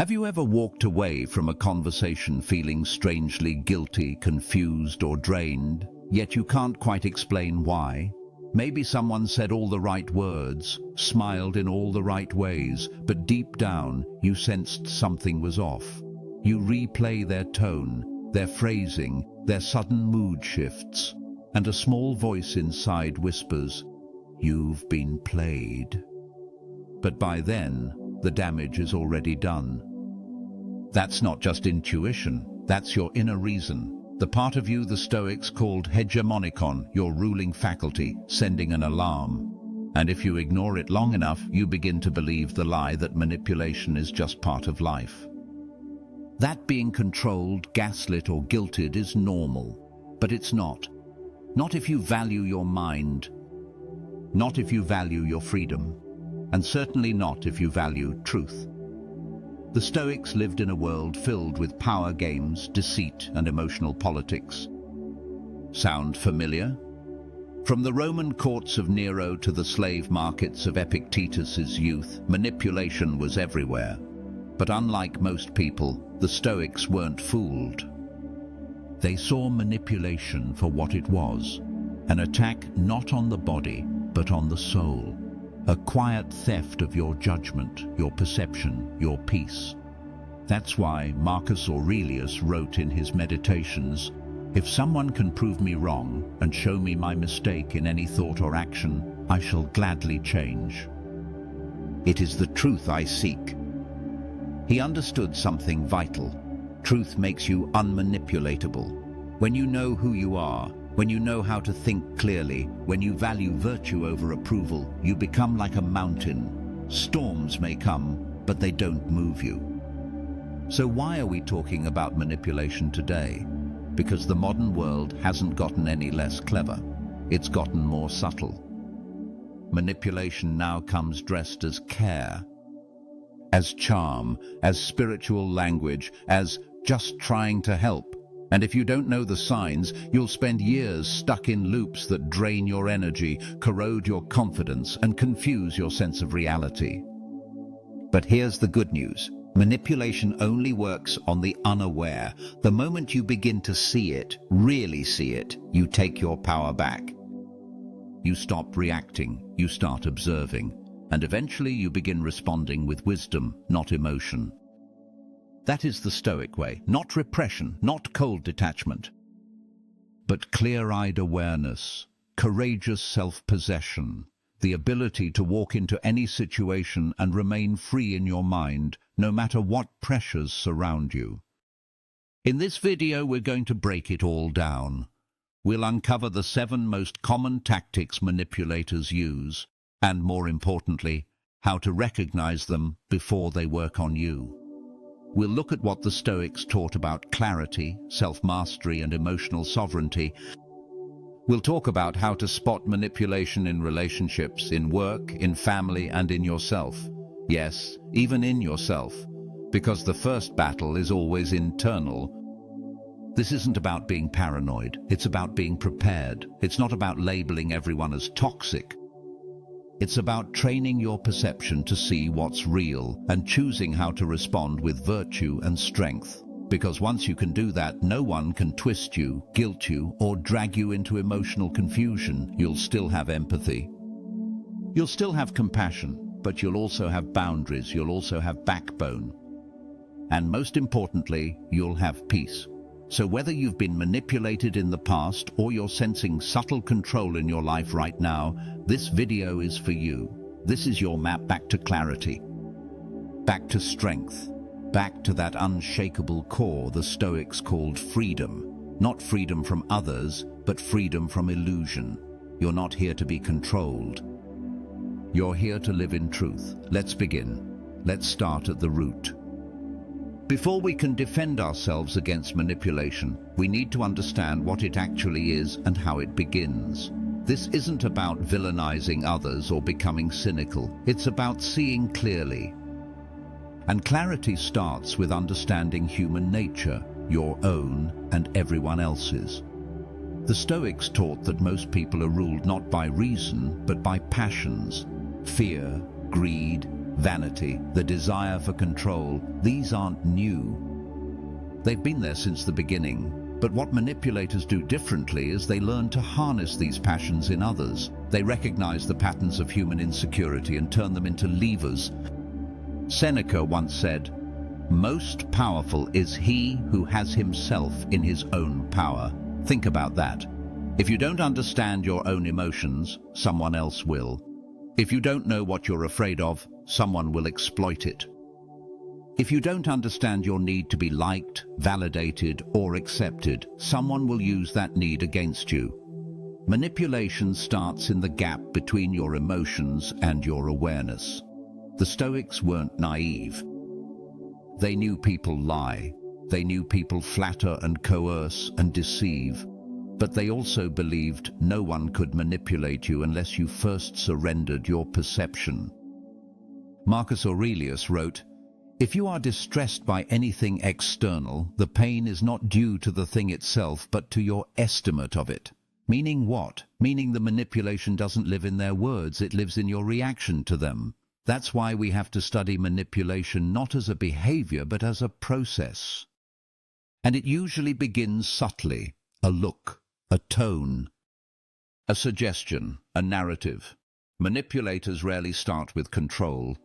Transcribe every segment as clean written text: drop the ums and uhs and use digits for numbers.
Have you ever walked away from a conversation feeling strangely guilty, confused, or drained, yet you can't quite explain why? Maybe someone said all the right words, smiled in all the right ways, but deep down you sensed something was off. You replay their tone, their phrasing, their sudden mood shifts, and a small voice inside whispers, "You've been played." But by then, the damage is already done. That's not just intuition, that's your inner reason. The part of you the Stoics called hegemonikon, your ruling faculty, sending an alarm. And if you ignore it long enough, you begin to believe the lie that manipulation is just part of life. That being controlled, gaslit, or guilted is normal, but it's not. Not if you value your mind, not if you value your freedom, and certainly not if you value truth. The Stoics lived in a world filled with power games, deceit, and emotional politics. Sound familiar? From the Roman courts of Nero to the slave markets of Epictetus's youth, manipulation was everywhere. But unlike most people, the Stoics weren't fooled. They saw manipulation for what it was, an attack not on the body, but on the soul. A quiet theft of your judgment, your perception, your peace. That's why Marcus Aurelius wrote in his Meditations, "If someone can prove me wrong and show me my mistake in any thought or action, I shall gladly change. It is the truth I seek." He understood something vital. Truth makes you unmanipulatable. When you know who you are, when you know how to think clearly, when you value virtue over approval, you become like a mountain. Storms may come, but they don't move you. So why are we talking about manipulation today? Because the modern world hasn't gotten any less clever. It's gotten more subtle. Manipulation now comes dressed as care, as charm, as spiritual language, as just trying to help. And if you don't know the signs, you'll spend years stuck in loops that drain your energy, corrode your confidence, and confuse your sense of reality. But here's the good news. Manipulation only works on the unaware. The moment you begin to see it, really see it, you take your power back. You stop reacting, you start observing, and eventually you begin responding with wisdom, not emotion. That is the Stoic way, not repression, not cold detachment, but clear-eyed awareness, courageous self-possession, the ability to walk into any situation and remain free in your mind, no matter what pressures surround you. In this video, we're going to break it all down. We'll uncover the 7 most common tactics manipulators use, and more importantly, how to recognize them before they work on you. We'll look at what the Stoics taught about clarity, self-mastery, and emotional sovereignty. We'll talk about how to spot manipulation in relationships, in work, in family, and in yourself. Yes, even in yourself, because the first battle is always internal. This isn't about being paranoid, it's about being prepared. It's not about labeling everyone as toxic. It's about training your perception to see what's real and choosing how to respond with virtue and strength. Because once you can do that, no one can twist you, guilt you, or drag you into emotional confusion. You'll still have empathy. You'll still have compassion, but you'll also have boundaries, you'll also have backbone. And most importantly, you'll have peace. So whether you've been manipulated in the past or you're sensing subtle control in your life right now, this video is for you. This is your map back to clarity, back to strength, back to that unshakable core the Stoics called freedom. Not freedom from others, but freedom from illusion. You're not here to be controlled. You're here to live in truth. Let's begin. Let's start at the root. Before we can defend ourselves against manipulation, we need to understand what it actually is and how it begins. This isn't about villainizing others or becoming cynical. It's about seeing clearly. And clarity starts with understanding human nature, your own and everyone else's. The Stoics taught that most people are ruled not by reason, but by passions, fear, greed, vanity, the desire for control, these aren't new. They've been there since the beginning. But what manipulators do differently is they learn to harness these passions in others. They recognize the patterns of human insecurity and turn them into levers. Seneca once said, "Most powerful is he who has himself in his own power." Think about that. If you don't understand your own emotions, someone else will. If you don't know what you're afraid of, someone will exploit it. If you don't understand your need to be liked, validated, or accepted, someone will use that need against you. Manipulation starts in the gap between your emotions and your awareness. The Stoics weren't naive. They knew people lie. They knew people flatter and coerce and deceive. But they also believed no one could manipulate you unless you first surrendered your perception. Marcus Aurelius wrote, "If you are distressed by anything external, the pain is not due to the thing itself, but to your estimate of it." Meaning what? Meaning the manipulation doesn't live in their words, it lives in your reaction to them. That's why we have to study manipulation not as a behavior, but as a process. And it usually begins subtly, a look, a tone, a suggestion, a narrative. Manipulators rarely start with control.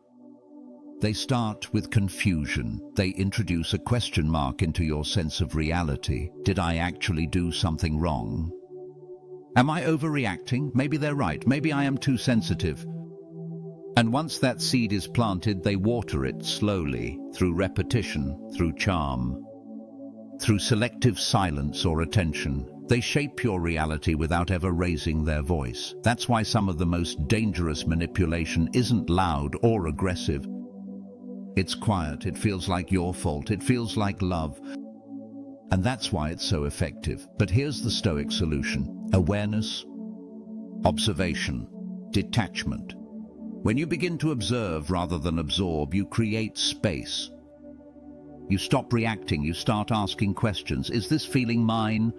They start with confusion. They introduce a question mark into your sense of reality. Did I actually do something wrong? Am I overreacting? Maybe they're right. Maybe I am too sensitive. And once that seed is planted, they water it slowly, through repetition, through charm, through selective silence or attention. They shape your reality without ever raising their voice. That's why some of the most dangerous manipulation isn't loud or aggressive. It's quiet, it feels like your fault, it feels like love. And that's why it's so effective. But here's the Stoic solution: awareness, observation, detachment. When you begin to observe rather than absorb, you create space. You stop reacting, you start asking questions. Is this feeling mine?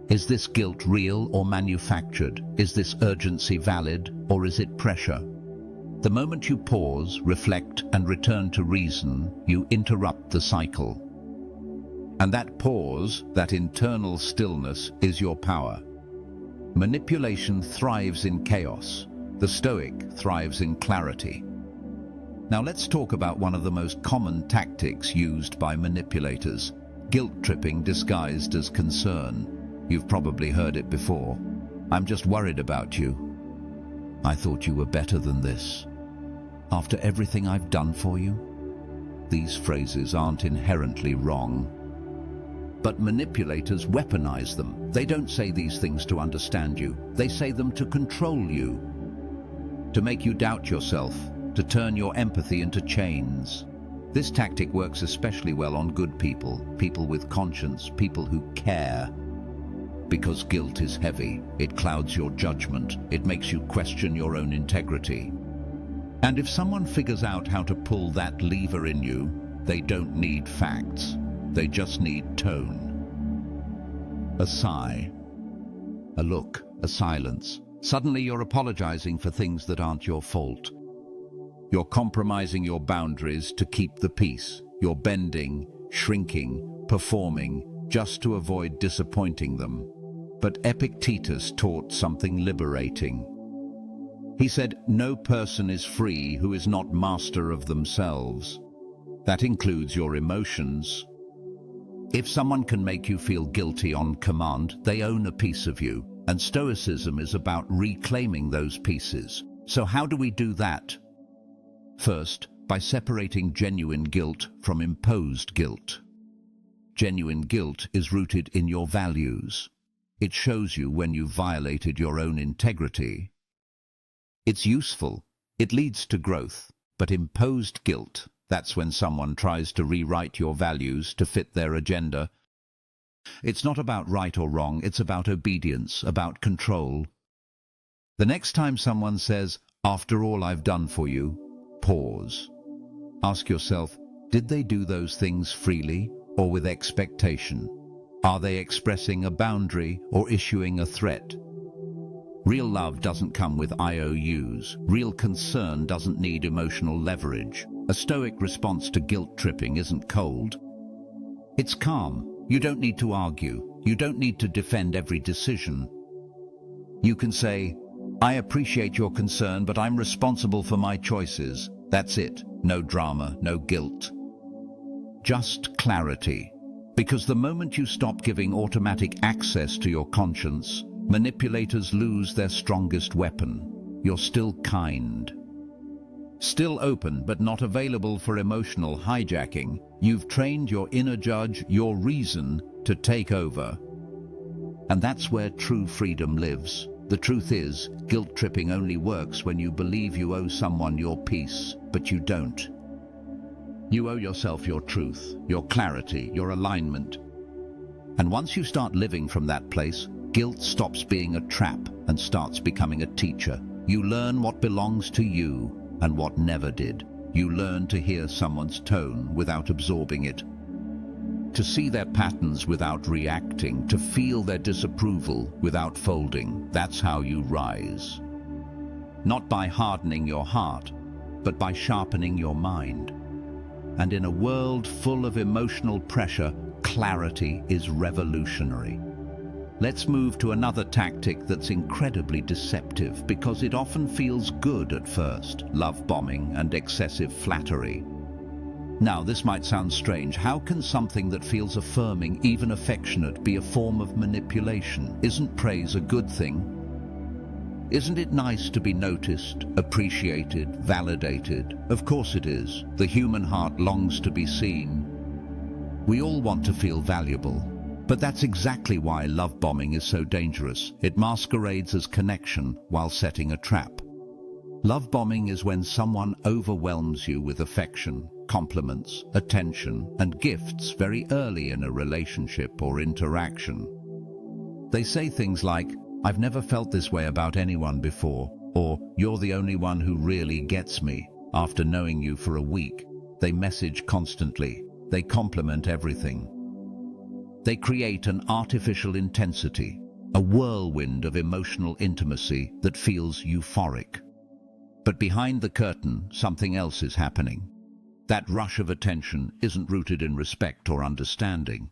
Is this guilt real or manufactured? Is this urgency valid or is it pressure? The moment you pause, reflect, and return to reason, you interrupt the cycle. And that pause, that internal stillness, is your power. Manipulation thrives in chaos. The Stoic thrives in clarity. Now let's talk about one of the most common tactics used by manipulators: guilt tripping disguised as concern. You've probably heard it before. "I'm just worried about you. I thought you were better than this. After everything I've done for you?" These phrases aren't inherently wrong, but manipulators weaponize them. They don't say these things to understand you. They say them to control you, to make you doubt yourself, to turn your empathy into chains. This tactic works especially well on good people, people with conscience, people who care. Because guilt is heavy, it clouds your judgment, it makes you question your own integrity. And if someone figures out how to pull that lever in you, they don't need facts, they just need tone. A sigh, a look, a silence. Suddenly you're apologizing for things that aren't your fault. You're compromising your boundaries to keep the peace. You're bending, shrinking, performing, just to avoid disappointing them. But Epictetus taught something liberating. He said, "No person is free who is not master of themselves." That includes your emotions. If someone can make you feel guilty on command, they own a piece of you. And Stoicism is about reclaiming those pieces. So how do we do that? First, by separating genuine guilt from imposed guilt. Genuine guilt is rooted in your values. It shows you when you violated your own integrity. It's useful. It leads to growth. But imposed guilt, that's when someone tries to rewrite your values to fit their agenda. It's not about right or wrong, it's about obedience, about control. The next time someone says, "After all I've done for you," pause. Ask yourself, did they do those things freely or with expectation? Are they expressing a boundary or issuing a threat? Real love doesn't come with IOUs. Real concern doesn't need emotional leverage. A Stoic response to guilt tripping isn't cold. It's calm. You don't need to argue. You don't need to defend every decision. You can say, "I appreciate your concern, but I'm responsible for my choices." That's it. No drama, no guilt. Just clarity. Because the moment you stop giving automatic access to your conscience, manipulators lose their strongest weapon. You're still kind. Still open, but not available for emotional hijacking. You've trained your inner judge, your reason, to take over. And that's where true freedom lives. The truth is, guilt tripping only works when you believe you owe someone your peace, but you don't. You owe yourself your truth, your clarity, your alignment. And once you start living from that place, guilt stops being a trap and starts becoming a teacher. You learn what belongs to you and what never did. You learn to hear someone's tone without absorbing it, to see their patterns without reacting, to feel their disapproval without folding. That's how you rise. Not by hardening your heart, but by sharpening your mind. And in a world full of emotional pressure, clarity is revolutionary. Let's move to another tactic that's incredibly deceptive because it often feels good at first: love bombing and excessive flattery. Now, this might sound strange. How can something that feels affirming, even affectionate, be a form of manipulation? Isn't praise a good thing? Isn't it nice to be noticed, appreciated, validated? Of course it is. The human heart longs to be seen. We all want to feel valuable. But that's exactly why love bombing is so dangerous. It masquerades as connection while setting a trap. Love bombing is when someone overwhelms you with affection, compliments, attention, and gifts very early in a relationship or interaction. They say things like, "I've never felt this way about anyone before," or "You're the only one who really gets me." After knowing you for a week, they message constantly. They compliment everything. They create an artificial intensity, a whirlwind of emotional intimacy that feels euphoric. But behind the curtain, something else is happening. That rush of attention isn't rooted in respect or understanding.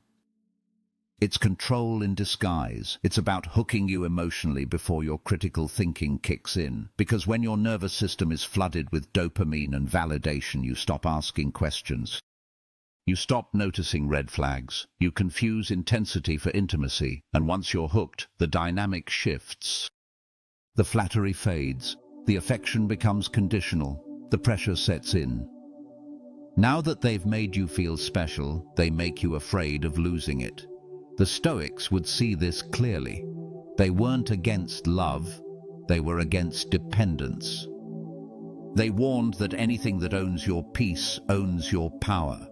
It's control in disguise. It's about hooking you emotionally before your critical thinking kicks in. Because when your nervous system is flooded with dopamine and validation, you stop asking questions. You stop noticing red flags. You confuse intensity for intimacy. And once you're hooked, the dynamic shifts. The flattery fades. The affection becomes conditional. The pressure sets in. Now that they've made you feel special, they make you afraid of losing it. The Stoics would see this clearly. They weren't against love, they were against dependence. They warned that anything that owns your peace owns your power.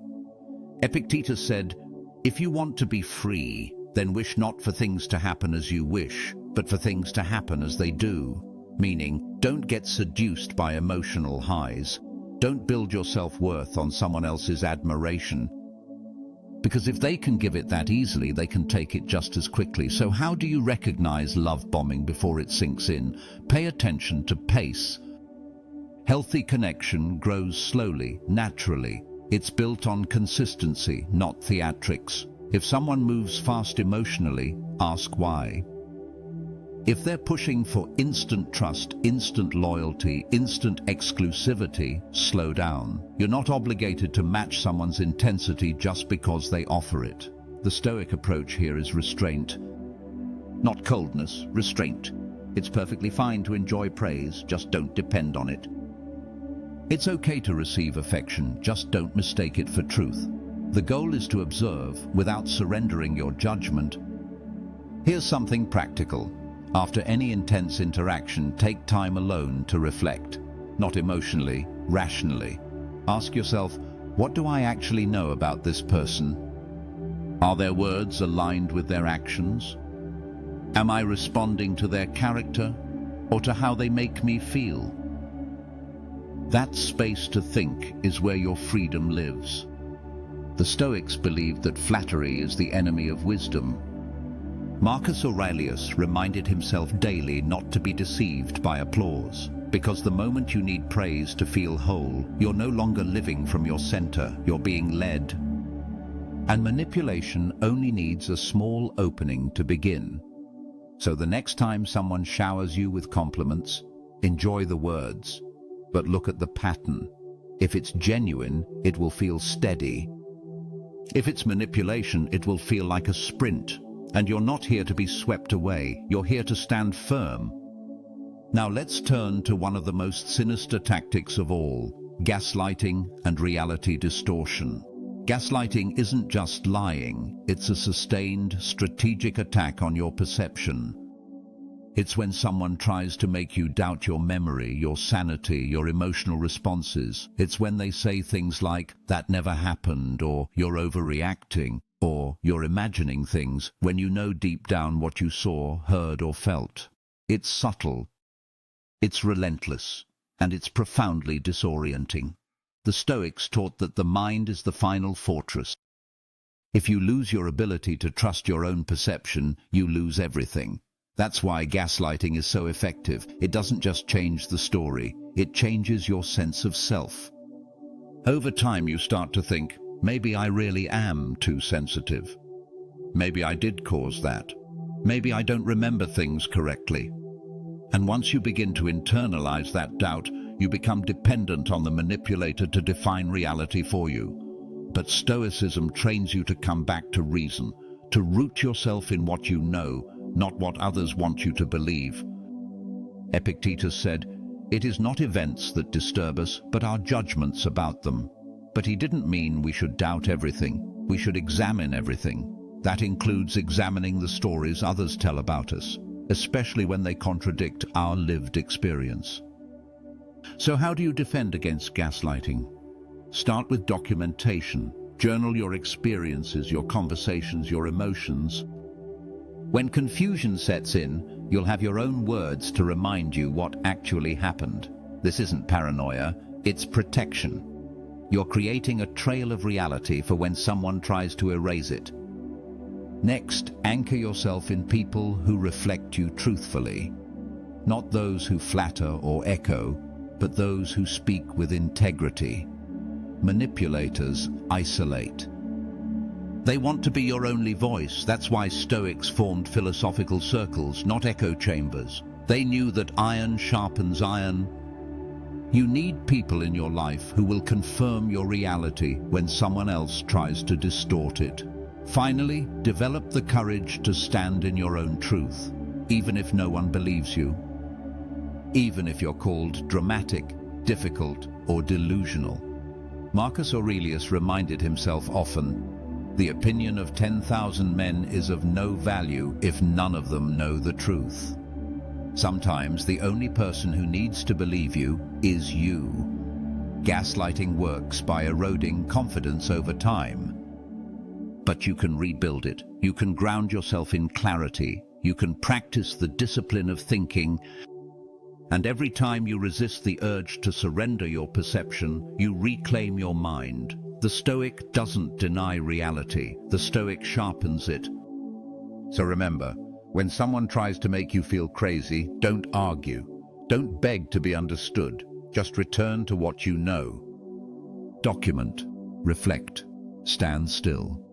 Epictetus said, "If you want to be free, then wish not for things to happen as you wish, but for things to happen as they do." Meaning, don't get seduced by emotional highs. Don't build your self-worth on someone else's admiration. Because if they can give it that easily, they can take it just as quickly. So how do you recognize love bombing before it sinks in? Pay attention to pace. Healthy connection grows slowly, naturally. It's built on consistency, not theatrics. If someone moves fast emotionally, ask why. If they're pushing for instant trust, instant loyalty, instant exclusivity, slow down. You're not obligated to match someone's intensity just because they offer it. The Stoic approach here is restraint. Not coldness, restraint. It's perfectly fine to enjoy praise, just don't depend on it. It's okay to receive affection, just don't mistake it for truth. The goal is to observe without surrendering your judgment. Here's something practical. After any intense interaction, take time alone to reflect. Not emotionally, rationally. Ask yourself, what do I actually know about this person? Are their words aligned with their actions? Am I responding to their character or to how they make me feel? That space to think is where your freedom lives. The Stoics believed that flattery is the enemy of wisdom. Marcus Aurelius reminded himself daily not to be deceived by applause, because the moment you need praise to feel whole, you're no longer living from your center, you're being led. And manipulation only needs a small opening to begin. So the next time someone showers you with compliments, enjoy the words, but look at the pattern. If it's genuine, it will feel steady. If it's manipulation, it will feel like a sprint. And you're not here to be swept away, you're here to stand firm. Now let's turn to one of the most sinister tactics of all, gaslighting and reality distortion. Gaslighting isn't just lying, it's a sustained, strategic attack on your perception. It's when someone tries to make you doubt your memory, your sanity, your emotional responses. It's when they say things like, "That never happened," or "You're overreacting," or "You're imagining things," when you know deep down what you saw, heard, or felt. It's subtle, it's relentless, and it's profoundly disorienting. The Stoics taught that the mind is the final fortress. If you lose your ability to trust your own perception, you lose everything. That's why gaslighting is so effective. It doesn't just change the story, it changes your sense of self. Over time you start to think, maybe I really am too sensitive. Maybe I did cause that. Maybe I don't remember things correctly. And once you begin to internalize that doubt, you become dependent on the manipulator to define reality for you. But Stoicism trains you to come back to reason, to root yourself in what you know, not what others want you to believe. Epictetus said, "It is not events that disturb us, but our judgments about them." But he didn't mean we should doubt everything. We should examine everything. That includes examining the stories others tell about us, especially when they contradict our lived experience. So how do you defend against gaslighting? Start with documentation. Journal your experiences, your conversations, your emotions. When confusion sets in, you'll have your own words to remind you what actually happened. This isn't paranoia, it's protection. You're creating a trail of reality for when someone tries to erase it. Next, anchor yourself in people who reflect you truthfully. Not those who flatter or echo, but those who speak with integrity. Manipulators isolate. They want to be your only voice. That's why Stoics formed philosophical circles, not echo chambers. They knew that iron sharpens iron. You need people in your life who will confirm your reality when someone else tries to distort it. Finally, develop the courage to stand in your own truth, even if no one believes you. Even if you're called dramatic, difficult, or delusional. Marcus Aurelius reminded himself often, "The opinion of 10,000 men is of no value if none of them know the truth." Sometimes the only person who needs to believe you is you. Gaslighting works by eroding confidence over time. But you can rebuild it. You can ground yourself in clarity. You can practice the discipline of thinking. And every time you resist the urge to surrender your perception, you reclaim your mind. The Stoic doesn't deny reality. The Stoic sharpens it. So remember, when someone tries to make you feel crazy, don't argue. Don't beg to be understood. Just return to what you know. Document, reflect, stand still.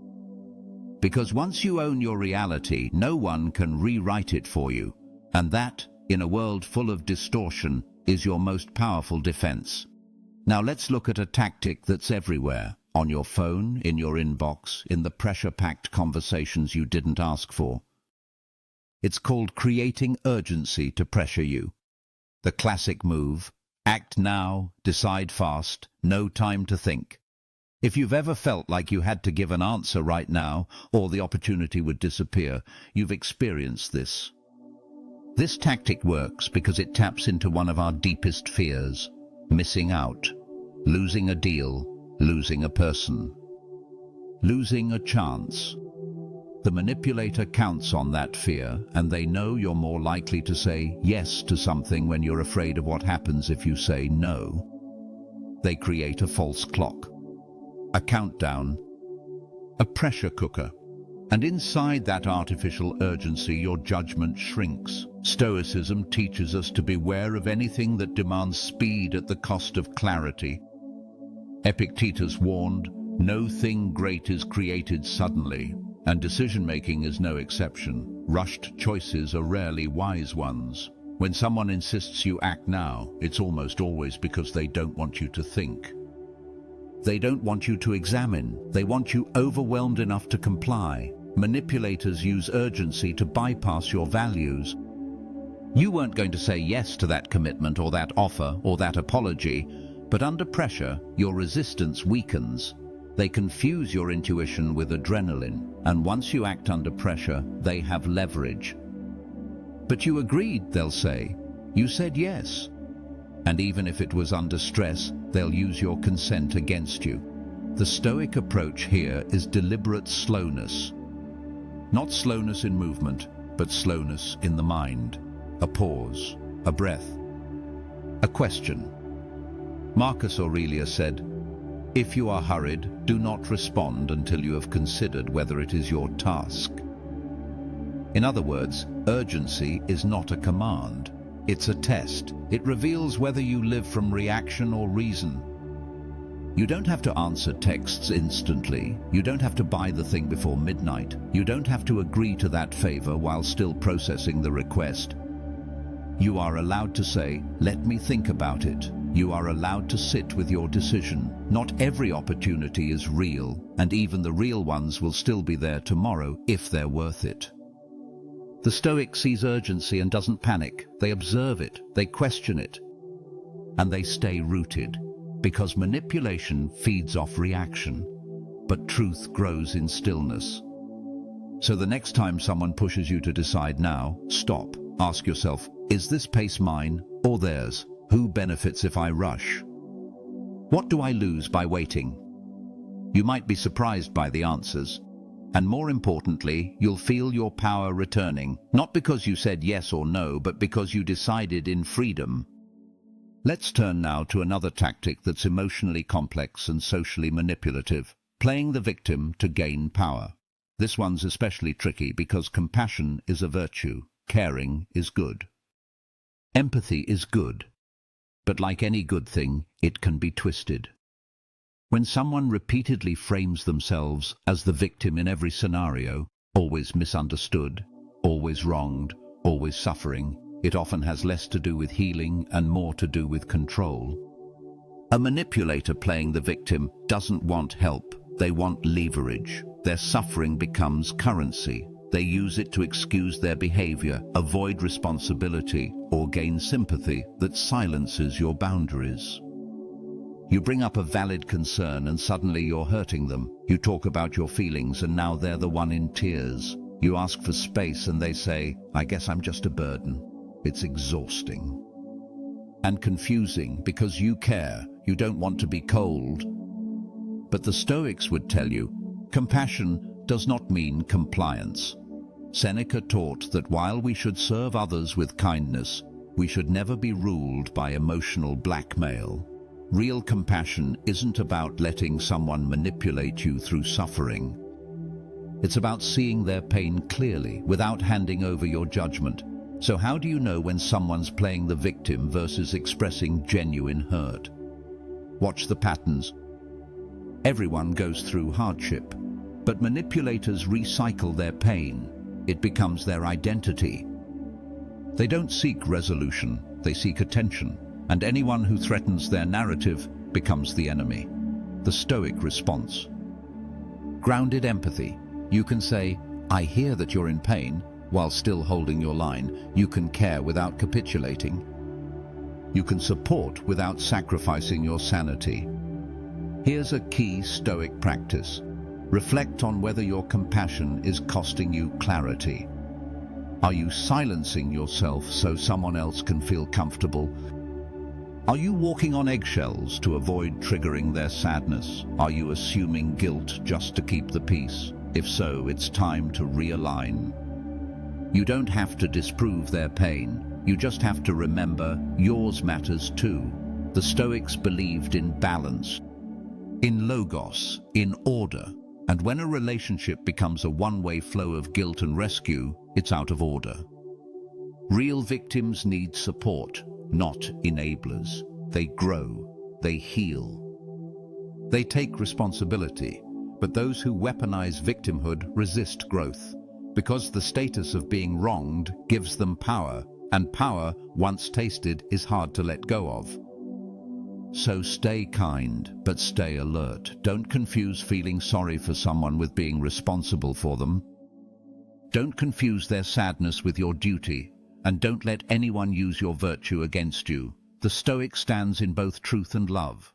Because once you own your reality, no one can rewrite it for you. And that, in a world full of distortion, is your most powerful defense. Now let's look at a tactic that's everywhere. On your phone, in your inbox, in the pressure-packed conversations you didn't ask for. It's called creating urgency to pressure you. The classic move, act now, decide fast, no time to think. If you've ever felt like you had to give an answer right now, or the opportunity would disappear, you've experienced this. This tactic works because it taps into one of our deepest fears, missing out, losing a deal, losing a person, losing a chance. The manipulator counts on that fear, and they know you're more likely to say yes to something when you're afraid of what happens if you say no. They create a false clock, a countdown, a pressure cooker. And inside that artificial urgency, your judgment shrinks. Stoicism teaches us to beware of anything that demands speed at the cost of clarity. Epictetus warned, "No thing great is created suddenly," and decision-making is no exception. Rushed choices are rarely wise ones. When someone insists you act now, it's almost always because they don't want you to think. They don't want you to examine. They want you overwhelmed enough to comply. Manipulators use urgency to bypass your values. You weren't going to say yes to that commitment or that offer or that apology, but under pressure, your resistance weakens. They confuse your intuition with adrenaline, and once you act under pressure, they have leverage. "But you agreed," they'll say. "You said yes." And even if it was under stress, they'll use your consent against you. The Stoic approach here is deliberate slowness. Not slowness in movement, but slowness in the mind. A pause, a breath, a question. Marcus Aurelius said, "If you are hurried, do not respond until you have considered whether it is your task." In other words, urgency is not a command. It's a test. It reveals whether you live from reaction or reason. You don't have to answer texts instantly. You don't have to buy the thing before midnight. You don't have to agree to that favor while still processing the request. You are allowed to say, "Let me think about it." You are allowed to sit with your decision. Not every opportunity is real, and even the real ones will still be there tomorrow if they're worth it. The Stoic sees urgency and doesn't panic. They observe it, they question it, and they stay rooted. Because manipulation feeds off reaction, but truth grows in stillness. So the next time someone pushes you to decide now, stop. Ask yourself, is this pace mine or theirs? Who benefits if I rush? What do I lose by waiting? You might be surprised by the answers. And more importantly, you'll feel your power returning, not because you said yes or no, but because you decided in freedom. Let's turn now to another tactic that's emotionally complex and socially manipulative, playing the victim to gain power. This one's especially tricky because compassion is a virtue, caring is good. Empathy is good, but like any good thing, it can be twisted. When someone repeatedly frames themselves as the victim in every scenario, always misunderstood, always wronged, always suffering, it often has less to do with healing and more to do with control. A manipulator playing the victim doesn't want help, they want leverage. Their suffering becomes currency. They use it to excuse their behavior, avoid responsibility, or gain sympathy that silences your boundaries. You bring up a valid concern and suddenly you're hurting them. You talk about your feelings and now they're the one in tears. You ask for space and they say, "I guess I'm just a burden." It's exhausting and confusing because you care. You don't want to be cold. But the Stoics would tell you, compassion does not mean compliance. Seneca taught that while we should serve others with kindness, we should never be ruled by emotional blackmail. Real compassion isn't about letting someone manipulate you through suffering. It's about seeing their pain clearly without handing over your judgment. So how do you know when someone's playing the victim versus expressing genuine hurt? Watch the patterns. Everyone goes through hardship, but manipulators recycle their pain. It becomes their identity. They don't seek resolution, they seek attention. And anyone who threatens their narrative becomes the enemy. The Stoic response. Grounded empathy. You can say, "I hear that you're in pain," while still holding your line. You can care without capitulating. You can support without sacrificing your sanity. Here's a key Stoic practice. Reflect on whether your compassion is costing you clarity. Are you silencing yourself so someone else can feel comfortable? Are you walking on eggshells to avoid triggering their sadness? Are you assuming guilt just to keep the peace? If so, it's time to realign. You don't have to disprove their pain. You just have to remember yours matters too. The Stoics believed in balance, in logos, in order. And when a relationship becomes a one-way flow of guilt and rescue, it's out of order. Real victims need support, not enablers. They grow, they heal. They take responsibility, but those who weaponize victimhood resist growth, because the status of being wronged gives them power, and power, once tasted, is hard to let go of. So stay kind, but stay alert. Don't confuse feeling sorry for someone with being responsible for them. Don't confuse their sadness with your duty, and don't let anyone use your virtue against you. The Stoic stands in both truth and love.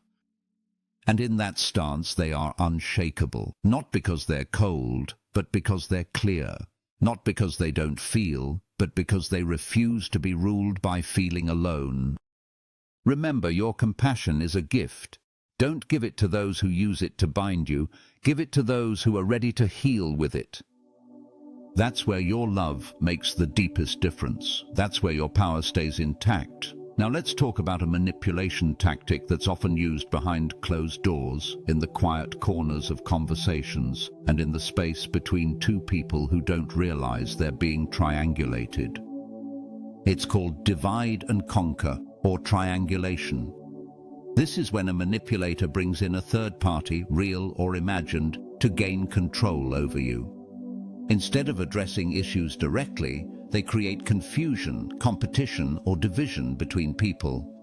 And in that stance they are unshakable, not because they're cold, but because they're clear. Not because they don't feel, but because they refuse to be ruled by feeling alone. Remember, your compassion is a gift. Don't give it to those who use it to bind you. Give it to those who are ready to heal with it. That's where your love makes the deepest difference. That's where your power stays intact. Now let's talk about a manipulation tactic that's often used behind closed doors, in the quiet corners of conversations, and in the space between two people who don't realize they're being triangulated. It's called divide and conquer, or triangulation. This is when a manipulator brings in a third party, real or imagined, to gain control over you. Instead of addressing issues directly, they create confusion, competition, or division between people.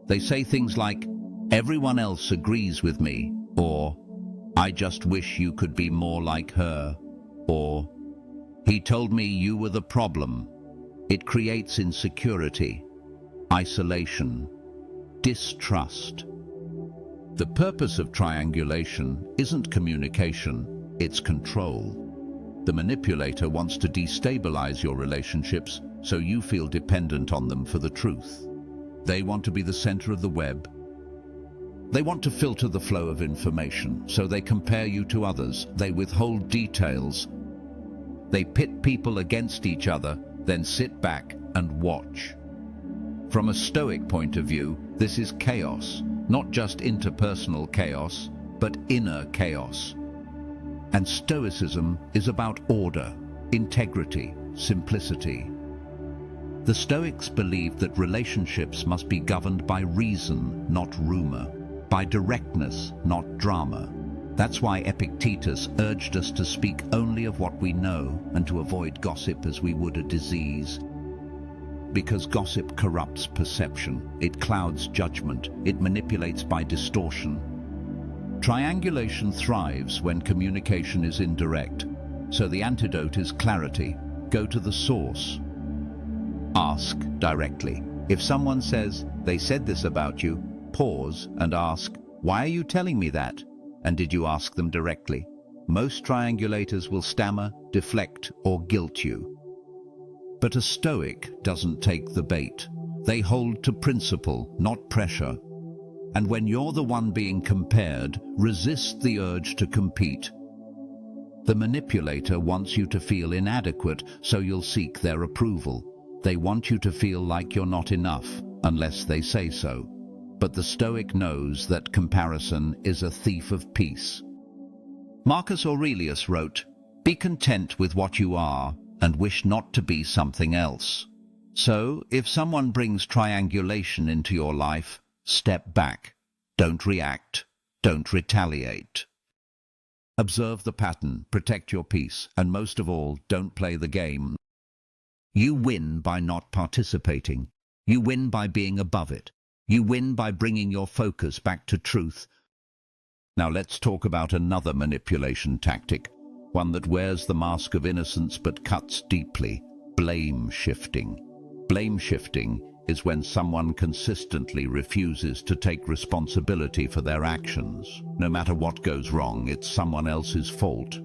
They say things like, "Everyone else agrees with me," or "I just wish you could be more like her," or "He told me you were the problem." It creates insecurity, isolation, distrust. The purpose of triangulation isn't communication, it's control. The manipulator wants to destabilize your relationships so you feel dependent on them for the truth. They want to be the center of the web. They want to filter the flow of information, so they compare you to others. They withhold details. They pit people against each other, then sit back and watch. From a Stoic point of view, this is chaos, not just interpersonal chaos, but inner chaos. And Stoicism is about order, integrity, simplicity. The Stoics believed that relationships must be governed by reason, not rumor, by directness, not drama. That's why Epictetus urged us to speak only of what we know and to avoid gossip as we would a disease. Because gossip corrupts perception, it clouds judgment, it manipulates by distortion. Triangulation thrives when communication is indirect, so the antidote is clarity. Go to the source. Ask directly. If someone says, "They said this about you," pause and ask, "Why are you telling me that? And did you ask them directly?" Most triangulators will stammer, deflect, or guilt you. But a Stoic doesn't take the bait. They hold to principle, not pressure. And when you're the one being compared, resist the urge to compete. The manipulator wants you to feel inadequate, so you'll seek their approval. They want you to feel like you're not enough, unless they say so. But the Stoic knows that comparison is a thief of peace. Marcus Aurelius wrote, "Be content with what you are, and wish not to be something else." So, if someone brings triangulation into your life, step back. Don't react. Don't retaliate. Observe the pattern, protect your peace, and most of all, don't play the game. You win by not participating. You win by being above it. You win by bringing your focus back to truth. Now let's talk about another manipulation tactic, one that wears the mask of innocence but cuts deeply: blame shifting. Blame shifting is when someone consistently refuses to take responsibility for their actions. No matter what goes wrong, it's someone else's fault.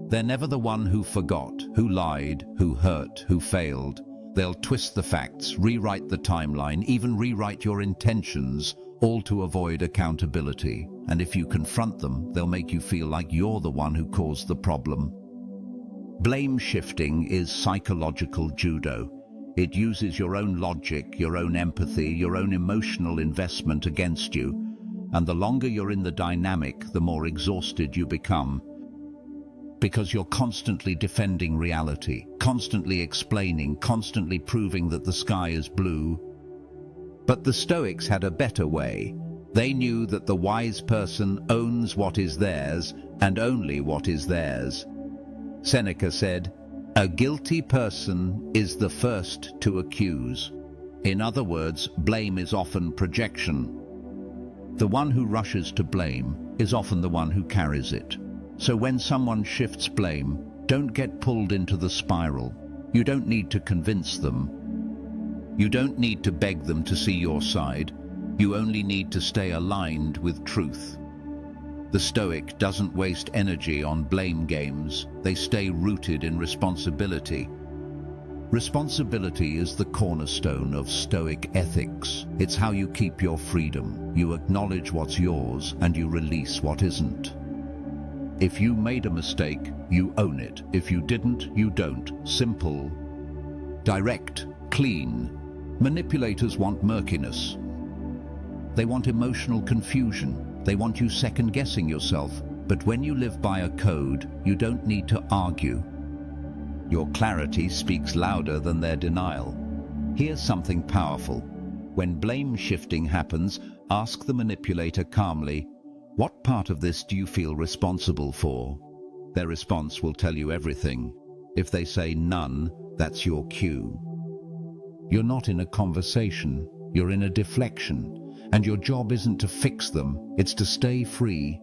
They're never the one who forgot, who lied, who hurt, who failed. They'll twist the facts, rewrite the timeline, even rewrite your intentions, all to avoid accountability. And if you confront them, they'll make you feel like you're the one who caused the problem. Blame shifting is psychological judo. It uses your own logic, your own empathy, your own emotional investment against you. And the longer you're in the dynamic, the more exhausted you become, because you're constantly defending reality, constantly explaining, constantly proving that the sky is blue. But the Stoics had a better way. They knew that the wise person owns what is theirs, and only what is theirs. Seneca said, "A guilty person is the first to accuse." In other words, blame is often projection. The one who rushes to blame is often the one who carries it. So when someone shifts blame, don't get pulled into the spiral. You don't need to convince them. You don't need to beg them to see your side. You only need to stay aligned with truth. The Stoic doesn't waste energy on blame games. They stay rooted in responsibility. Responsibility is the cornerstone of Stoic ethics. It's how you keep your freedom. You acknowledge what's yours and you release what isn't. If you made a mistake, you own it. If you didn't, you don't. Simple, direct, clean. Manipulators want murkiness. They want emotional confusion. They want you second-guessing yourself. But when you live by a code, you don't need to argue. Your clarity speaks louder than their denial. Here's something powerful. When blame shifting happens, ask the manipulator calmly, "What part of this do you feel responsible for?" Their response will tell you everything. If they say none, that's your cue. You're not in a conversation, you're in a deflection. And your job isn't to fix them, it's to stay free.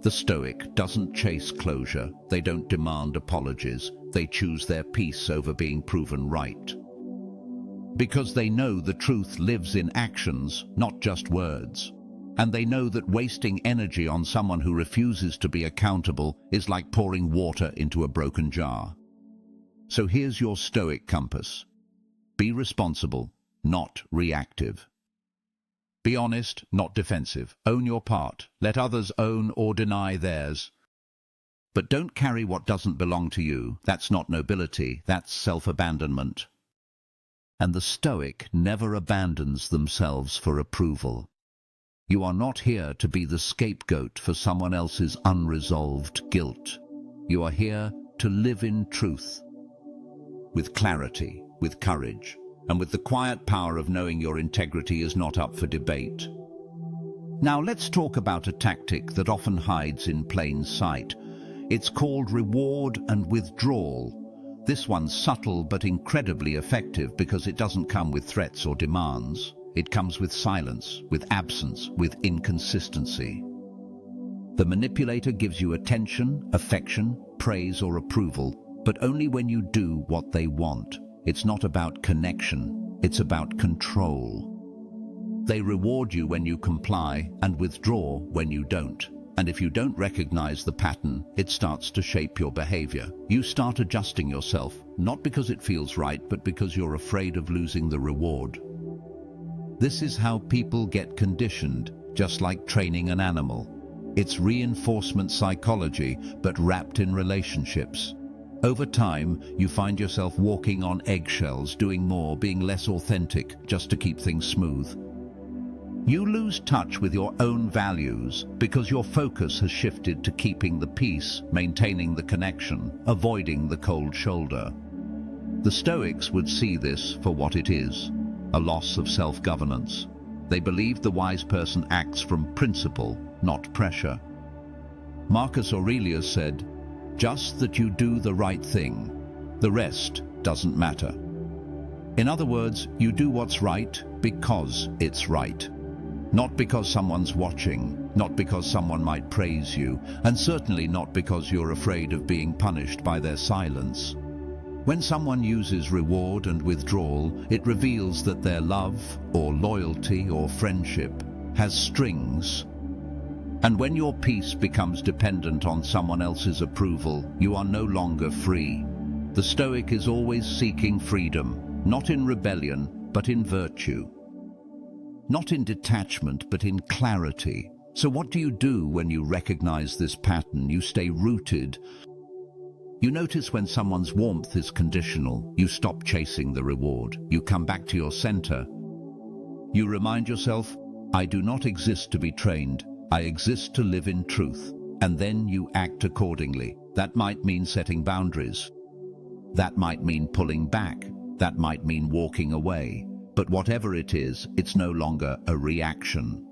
The Stoic doesn't chase closure. They don't demand apologies. They choose their peace over being proven right. Because they know the truth lives in actions, not just words. And they know that wasting energy on someone who refuses to be accountable is like pouring water into a broken jar. So here's your Stoic compass. Be responsible, not reactive. Be honest, not defensive. Own your part. Let others own or deny theirs. But don't carry what doesn't belong to you. That's not nobility. That's self-abandonment. And the Stoic never abandons themselves for approval. You are not here to be the scapegoat for someone else's unresolved guilt. You are here to live in truth, with clarity, with courage, and with the quiet power of knowing your integrity is not up for debate. Now let's talk about a tactic that often hides in plain sight. It's called reward and withdrawal. This one's subtle but incredibly effective because it doesn't come with threats or demands. It comes with silence, with absence, with inconsistency. The manipulator gives you attention, affection, praise or approval, but only when you do what they want. It's not about connection, it's about control. They reward you when you comply and withdraw when you don't. And if you don't recognize the pattern, it starts to shape your behavior. You start adjusting yourself, not because it feels right, but because you're afraid of losing the reward. This is how people get conditioned, just like training an animal. It's reinforcement psychology, but wrapped in relationships. Over time, you find yourself walking on eggshells, doing more, being less authentic, just to keep things smooth. You lose touch with your own values because your focus has shifted to keeping the peace, maintaining the connection, avoiding the cold shoulder. The Stoics would see this for what it is, a loss of self-governance. They believed the wise person acts from principle, not pressure. Marcus Aurelius said, "Just that you do the right thing. The rest doesn't matter." In other words, you do what's right because it's right. Not because someone's watching, not because someone might praise you, and certainly not because you're afraid of being punished by their silence. When someone uses reward and withdrawal, it reveals that their love, or loyalty, or friendship has strings. And when your peace becomes dependent on someone else's approval, you are no longer free. The Stoic is always seeking freedom, not in rebellion, but in virtue. Not in detachment, but in clarity. So what do you do when you recognize this pattern? You stay rooted. You notice when someone's warmth is conditional, you stop chasing the reward. You come back to your center. You remind yourself, I do not exist to be trained, I exist to live in truth. And then you act accordingly. That might mean setting boundaries. That might mean pulling back. That might mean walking away. But whatever it is, it's no longer a reaction.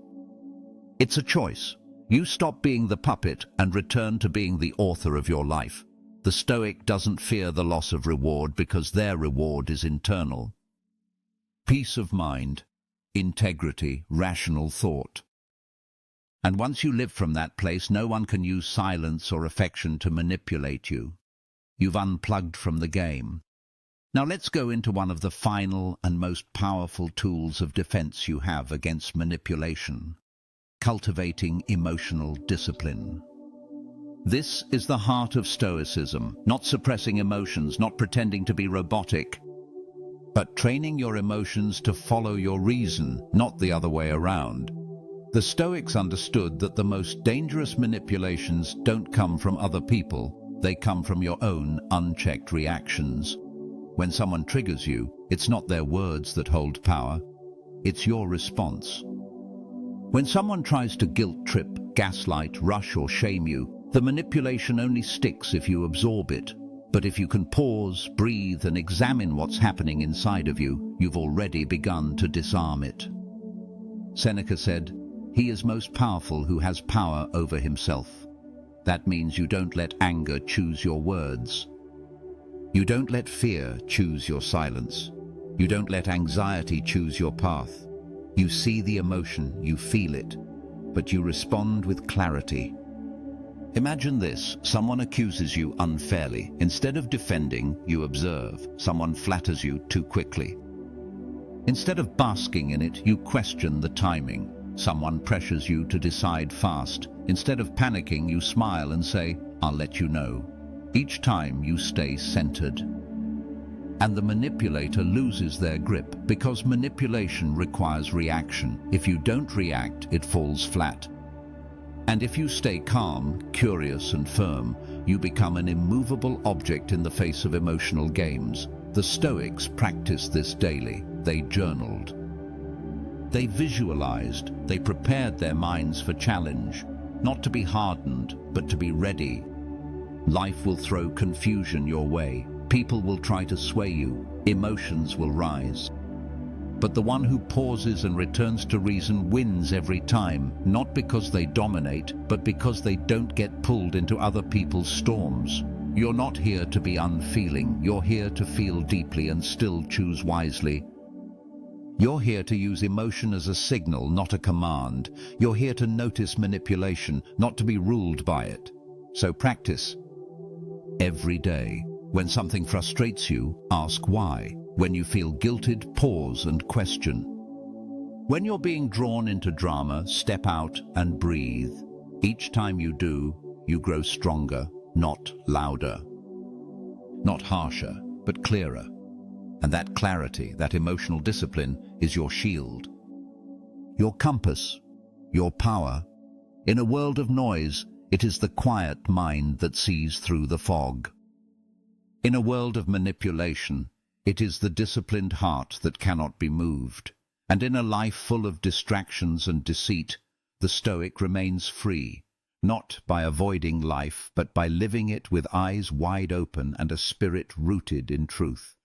It's a choice. You stop being the puppet and return to being the author of your life. The Stoic doesn't fear the loss of reward because their reward is internal. Peace of mind, integrity, rational thought. And once you live from that place, no one can use silence or affection to manipulate you. You've unplugged from the game. Now let's go into one of the final and most powerful tools of defense you have against manipulation: cultivating emotional discipline. This is the heart of Stoicism, not suppressing emotions, not pretending to be robotic, but training your emotions to follow your reason, not the other way around. The Stoics understood that the most dangerous manipulations don't come from other people, they come from your own unchecked reactions. When someone triggers you, it's not their words that hold power, it's your response. When someone tries to guilt trip, gaslight, rush or shame you, the manipulation only sticks if you absorb it. But if you can pause, breathe and examine what's happening inside of you, you've already begun to disarm it. Seneca said, "He is most powerful who has power over himself." That means you don't let anger choose your words. You don't let fear choose your silence. You don't let anxiety choose your path. You see the emotion, you feel it, but you respond with clarity. Imagine this: someone accuses you unfairly. Instead of defending, you observe. Someone flatters you too quickly. Instead of basking in it, you question the timing. Someone pressures you to decide fast. Instead of panicking, you smile and say, "I'll let you know." Each time you stay centered. And the manipulator loses their grip, because manipulation requires reaction. If you don't react, it falls flat. And if you stay calm, curious and firm, you become an immovable object in the face of emotional games. The Stoics practiced this daily. They journaled. They visualized, they prepared their minds for challenge, not to be hardened, but to be ready. Life will throw confusion your way. People will try to sway you. Emotions will rise. But the one who pauses and returns to reason wins every time, not because they dominate, but because they don't get pulled into other people's storms. You're not here to be unfeeling. You're here to feel deeply and still choose wisely. You're here to use emotion as a signal, not a command. You're here to notice manipulation, not to be ruled by it. So practice. Every day. When something frustrates you, ask why. When you feel guilted, pause and question. When you're being drawn into drama, step out and breathe. Each time you do, you grow stronger, not louder. Not harsher, but clearer. And that clarity, that emotional discipline, is your shield. Your compass, your power. In a world of noise, it is the quiet mind that sees through the fog. In a world of manipulation, it is the disciplined heart that cannot be moved. And in a life full of distractions and deceit, the Stoic remains free, not by avoiding life, but by living it with eyes wide open and a spirit rooted in truth.